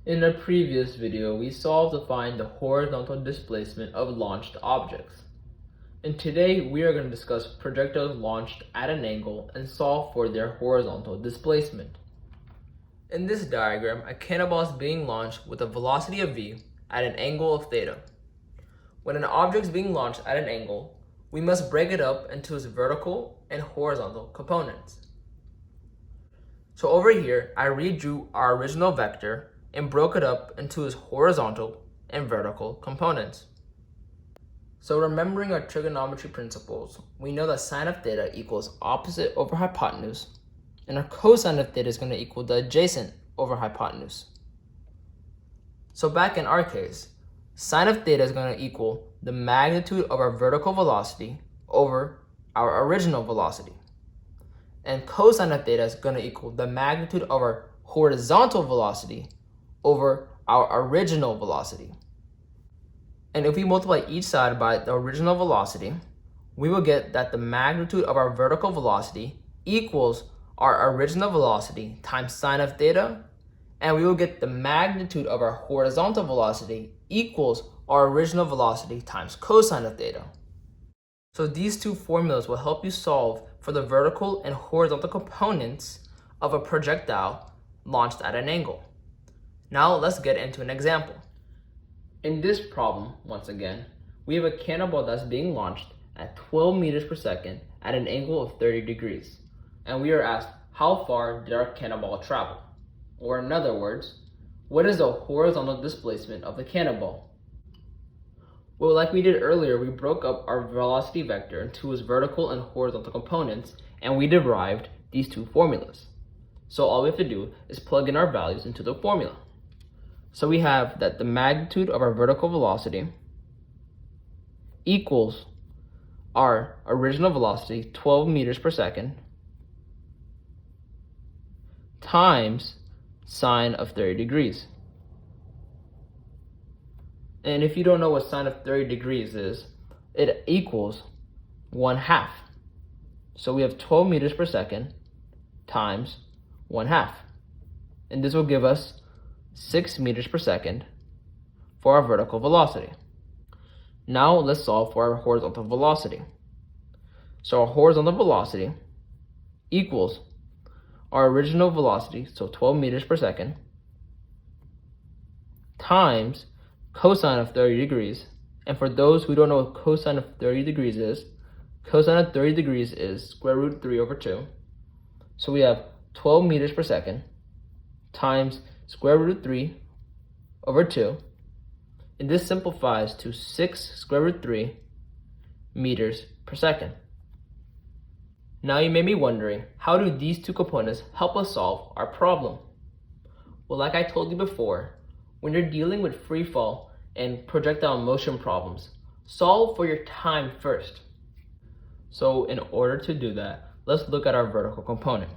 In a previous video, we solved to find the horizontal displacement of launched objects. And today, we are going to discuss projectiles launched at an angle and solve for their horizontal displacement. In this diagram, a cannonball is being launched with a velocity of v at an angle of theta. When an object is being launched at an angle, we must break it up into its vertical and horizontal components. So over here, I redrew our original vector and broke it up into its horizontal and vertical components. So remembering our trigonometry principles, we know that sine of theta equals opposite over hypotenuse, and our cosine of theta is going to equal the adjacent over hypotenuse. So back in our case, sine of theta is going to equal the magnitude of our vertical velocity over our original velocity. And cosine of theta is going to equal the magnitude of our horizontal velocity over our original velocity. And if we multiply each side by the original velocity, we will get that the magnitude of our vertical velocity equals our original velocity times sine of theta, and we will get the magnitude of our horizontal velocity equals our original velocity times cosine of theta. So these two formulas will help you solve for the vertical and horizontal components of a projectile launched at an angle. Now let's get into an example. In this problem, once again, we have a cannonball that's being launched at 12 meters per second at an angle of 30 degrees. And we are asked, how far did our cannonball travel? Or in other words, what is the horizontal displacement of the cannonball? Well, like we did earlier, we broke up our velocity vector into its vertical and horizontal components, and we derived these two formulas. So all we have to do is plug in our values into the formula. So we have that the magnitude of our vertical velocity equals our original velocity, 12 meters per second, times sine of 30 degrees. And if you don't know what sine of 30 degrees is, it equals 1/2. So we have 12 meters per second times 1/2. And this will give us 6 meters per second for our vertical velocity. Now let's solve for our horizontal velocity. So our horizontal velocity equals our original velocity, so 12 meters per second, times cosine of 30 degrees. And for those who don't know what cosine of 30 degrees is, cosine of 30 degrees is square root 3 over 2. So we have 12 meters per second times square root 3 over 2. And this simplifies to 6 square root 3 meters per second. Now you may be wondering, how do these two components help us solve our problem? Well, like I told you before, when you're dealing with free fall and projectile motion problems, solve for your time first. So in order to do that, let's look at our vertical component.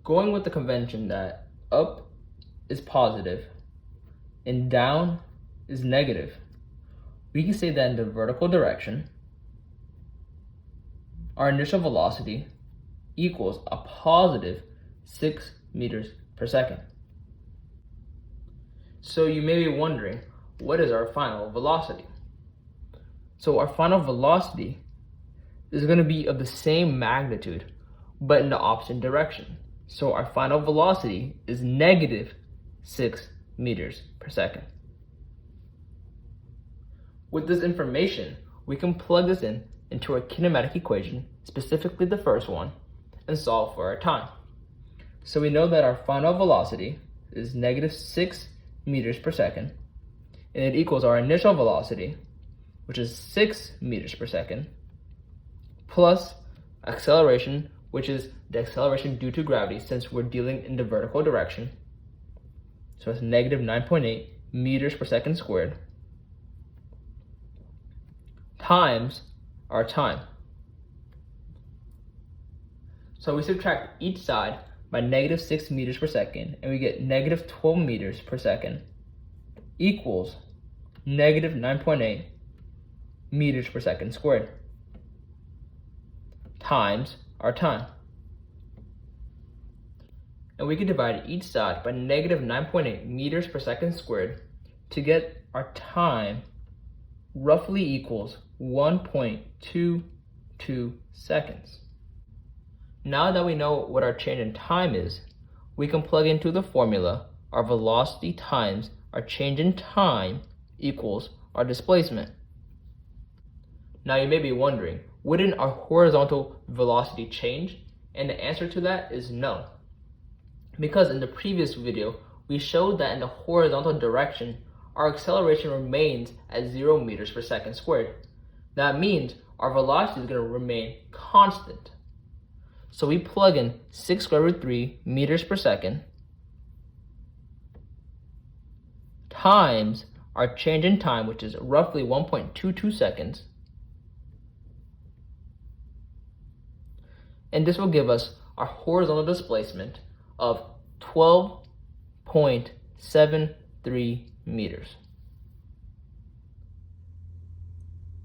Going with the convention that up is positive and down is negative, we can say that in the vertical direction, our initial velocity equals a positive 6 meters per second. So you may be wondering, what is our final velocity? So our final velocity is going to be of the same magnitude, but in the opposite direction. So our final velocity is negative 6 meters per second. With this information, we can plug this into our kinematic equation, specifically the first one, and solve for our time. So we know that our final velocity is negative 6 meters per second, and it equals our initial velocity, which is 6 meters per second, plus acceleration, which is the acceleration due to gravity since we're dealing in the vertical direction. So it's negative 9.8 meters per second squared, times our time. So we subtract each side by negative 6 meters per second, and we get negative 12 meters per second equals negative 9.8 meters per second squared times our time. and we can divide each side by negative 9.8 meters per second squared to get our time roughly equals 1.22 seconds. Now that we know what our change in time is, we can plug into the formula our velocity times our change in time equals our displacement. Now you may be wondering, wouldn't our horizontal velocity change? And the answer to that is no. Because in the previous video, we showed that in the horizontal direction, our acceleration remains at 0 meters per second squared. That means our velocity is going to remain constant. So we plug in 6 square root 3 meters per second times our change in time, which is roughly 1.22 seconds. And this will give us our horizontal displacement of 12.73 meters.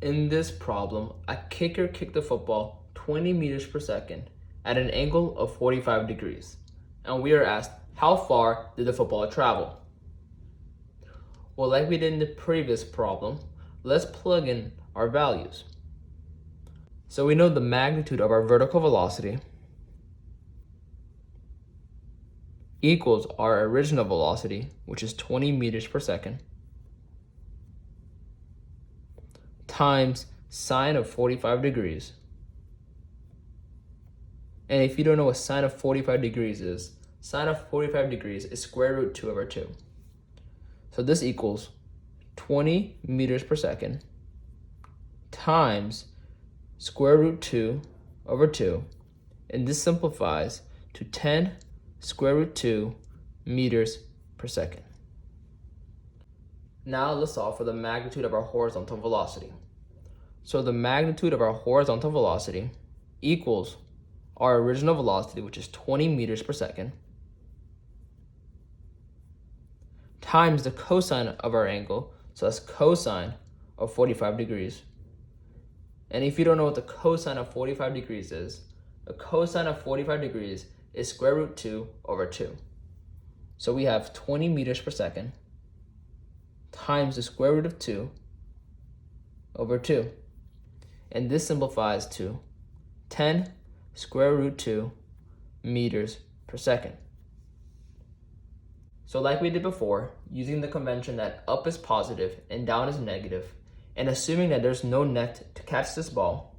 In this problem, a kicker kicked the football 20 meters per second at an angle of 45 degrees. And we are asked, how far did the football travel? Well, like we did in the previous problem, let's plug in our values. So we know the magnitude of our vertical velocity equals our original velocity, which is 20 meters per second, times sine of 45 degrees. And if you don't know what sine of 45 degrees is, sine of 45 degrees is square root 2 over 2. So this equals 20 meters per second times square root 2 over 2. And this simplifies to 10 square root 2 meters per second. Now let's solve for the magnitude of our horizontal velocity. So the magnitude of our horizontal velocity equals our original velocity, which is 20 meters per second, times the cosine of our angle, so that's cosine of 45 degrees. And if you don't know what the cosine of 45 degrees is, the cosine of 45 degrees is square root 2 over 2. So we have 20 meters per second times the square root of 2 over 2. And this simplifies to 10 square root 2 meters per second. So like we did before, using the convention that up is positive and down is negative, and assuming that there's no net to catch this ball,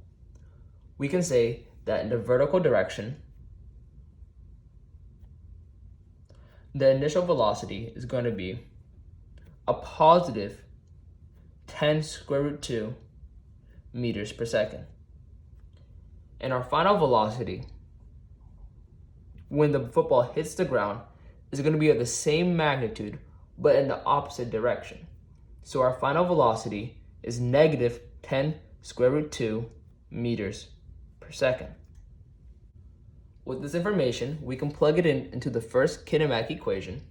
we can say that in the vertical direction, the initial velocity is going to be a positive 10 square root 2 meters per second. And our final velocity, when the football hits the ground, is going to be of the same magnitude, but in the opposite direction. So our final velocity is negative 10 square root 2 meters per second. With this information, we can plug it into the first kinematic equation.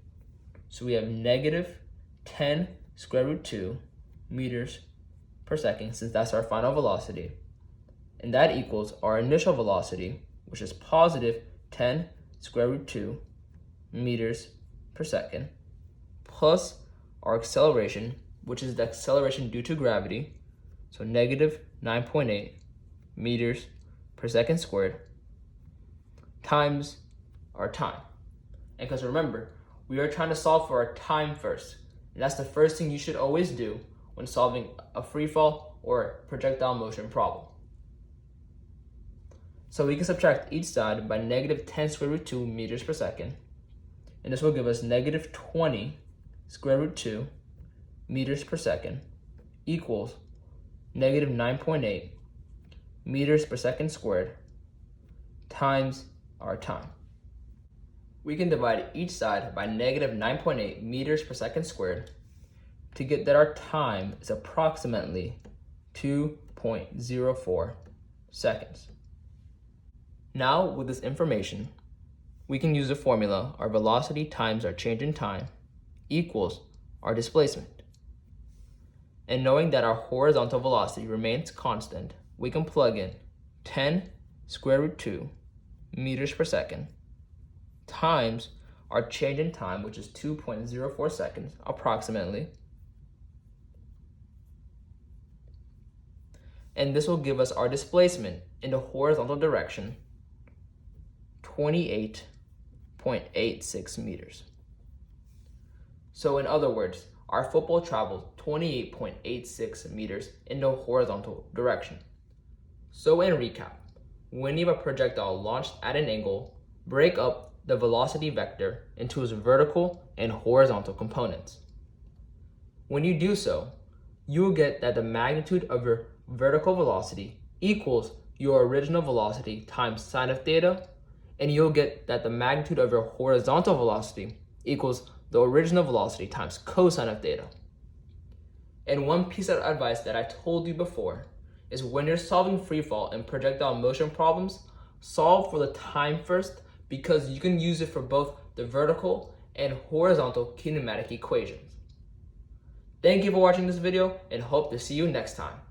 So we have negative 10 square root 2 meters per second, since that's our final velocity. And that equals our initial velocity, which is positive 10 square root 2 meters per second, plus our acceleration, which is the acceleration due to gravity, so negative 9.8 meters per second squared, times our time. And because remember, we are trying to solve for our time first, and that's the first thing you should always do when solving a free fall or projectile motion problem. So we can subtract each side by negative 10 square root 2 meters per second, and this will give us negative 20 square root 2 meters per second equals negative 9.8 meters per second squared times our time. We can divide each side by negative 9.8 meters per second squared to get that our time is approximately 2.04 seconds. Now, with this information, we can use the formula our velocity times our change in time equals our displacement. And knowing that our horizontal velocity remains constant, we can plug in 10 square root 2 meters per second times our change in time, which is 2.04 seconds approximately. And this will give us our displacement in the horizontal direction, 28.86 meters. So in other words, our football traveled 28.86 meters in the horizontal direction. So in recap, when you have a projectile launched at an angle, break up the velocity vector into its vertical and horizontal components. When you do so, you will get that the magnitude of your vertical velocity equals your original velocity times sine of theta, and you'll get that the magnitude of your horizontal velocity equals the original velocity times cosine of theta. And one piece of advice that I told you before is when you're solving freefall and projectile motion problems, solve for the time first, because you can use it for both the vertical and horizontal kinematic equations. Thank you for watching this video and hope to see you next time.